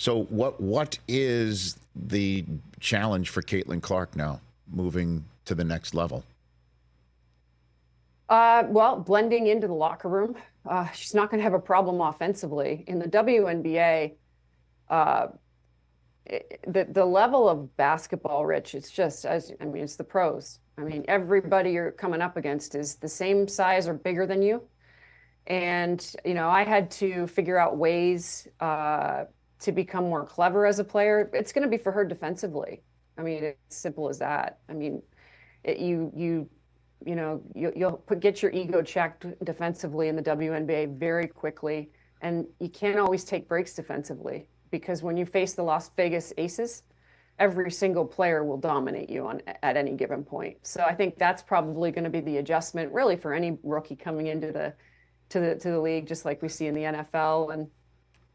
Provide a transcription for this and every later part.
So what is the challenge for Caitlin Clark now, moving to the next level? Well, blending into the locker room. She's not going to have a problem offensively. In the WNBA, uh, the level of basketball, Rich, it's just, it's the pros. I mean, everybody you're coming up against is the same size or bigger than you. And, I had to figure out ways to become more clever as a player. It's going to be for her defensively. I mean, it's simple as that. I mean, you'll get your ego checked defensively in the WNBA very quickly, and you can't always take breaks defensively because when you face the Las Vegas Aces, every single player will dominate you at any given point. So I think that's probably going to be the adjustment, really, for any rookie coming into the league, just like we see in the NFL. And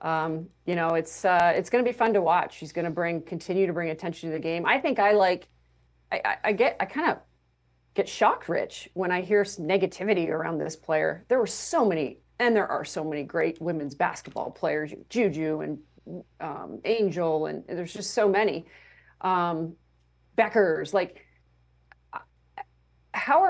it's going to be fun to watch. She's going to continue to bring attention to the game. I think I kind of get shocked, Rich, when I hear negativity around this player. There are so many great women's basketball players, Juju and Angel, and there's just so many. Beckers, how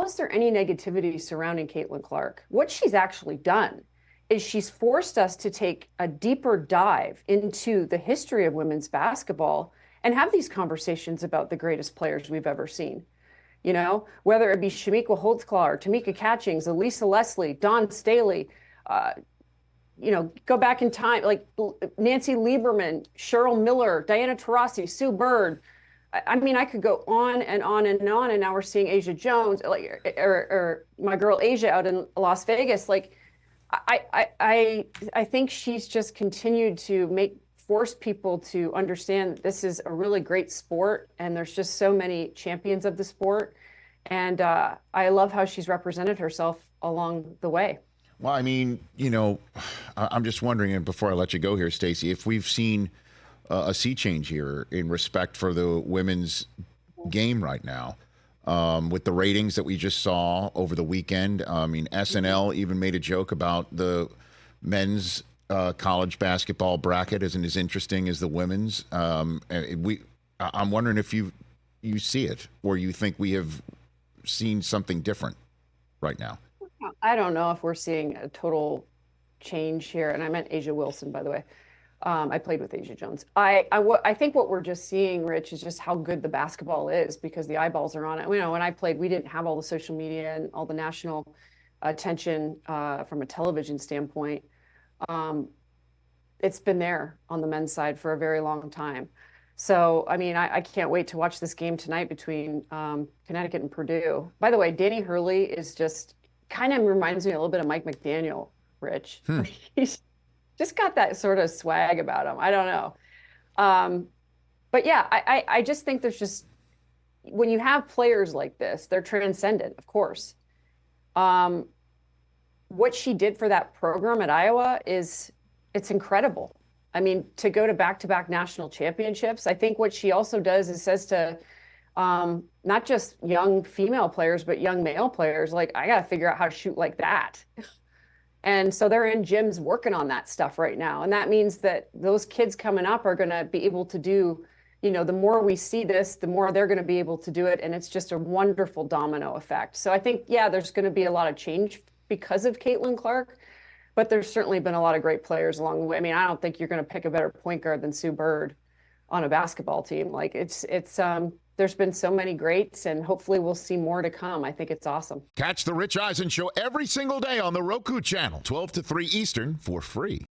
is there any negativity surrounding Caitlin Clark? What she's actually done is she's forced us to take a deeper dive into the history of women's basketball and have these conversations about the greatest players we've ever seen. Whether it be Shamika Holtzclaw, Tamika Catchings, Elisa Leslie, Dawn Staley, go back in time, like Nancy Lieberman, Cheryl Miller, Diana Taurasi, Sue Bird. I mean, I could go on and on and on, and now we're seeing Asia Jones, or my girl Asia out in Las Vegas. I think she's just continued to force people to understand that this is a really great sport, and there's just so many champions of the sport. And I love how she's represented herself along the way. Well, I mean, I'm just wondering, and before I let you go here, Stacey, if we've seen a sea change here in respect for the women's game right now, with the ratings that we just saw over the weekend. I mean, SNL even made a joke about the men's college basketball bracket isn't as interesting as the women's. I'm wondering if you see it, or you think we have seen something different right now. I don't know if we're seeing a total change here, and I meant Asia Wilson, by the way. I played with Asia Jones. I think what we're just seeing, Rich, is just how good the basketball is because the eyeballs are on it. When I played, we didn't have all the social media and all the national attention from a television standpoint. It's been there on the men's side for a very long time. So, I mean, I can't wait to watch this game tonight between Connecticut and Purdue. By the way, Danny Hurley is just kind of reminds me a little bit of Mike McDaniel, Rich. He's just got that sort of swag about him. I don't know. But yeah, I just think there's just, when you have players like this, they're transcendent, of course. What she did for that program at Iowa it's incredible. I mean, to go to back-to-back national championships, I think what she also does is says to not just young female players, but young male players, I got to figure out how to shoot like that. And so they're in gyms working on that stuff right now. And that means that those kids coming up are going to be able to do, the more we see this, the more they're going to be able to do it. And it's just a wonderful domino effect. So I think, yeah, there's going to be a lot of change because of Caitlin Clark, but there's certainly been a lot of great players along the way. I mean, I don't think you're going to pick a better point guard than Sue Bird on a basketball team. There's been so many greats, and hopefully we'll see more to come. I think it's awesome. Catch the Rich Eisen Show every single day on the Roku channel, 12 to 3 Eastern, for free.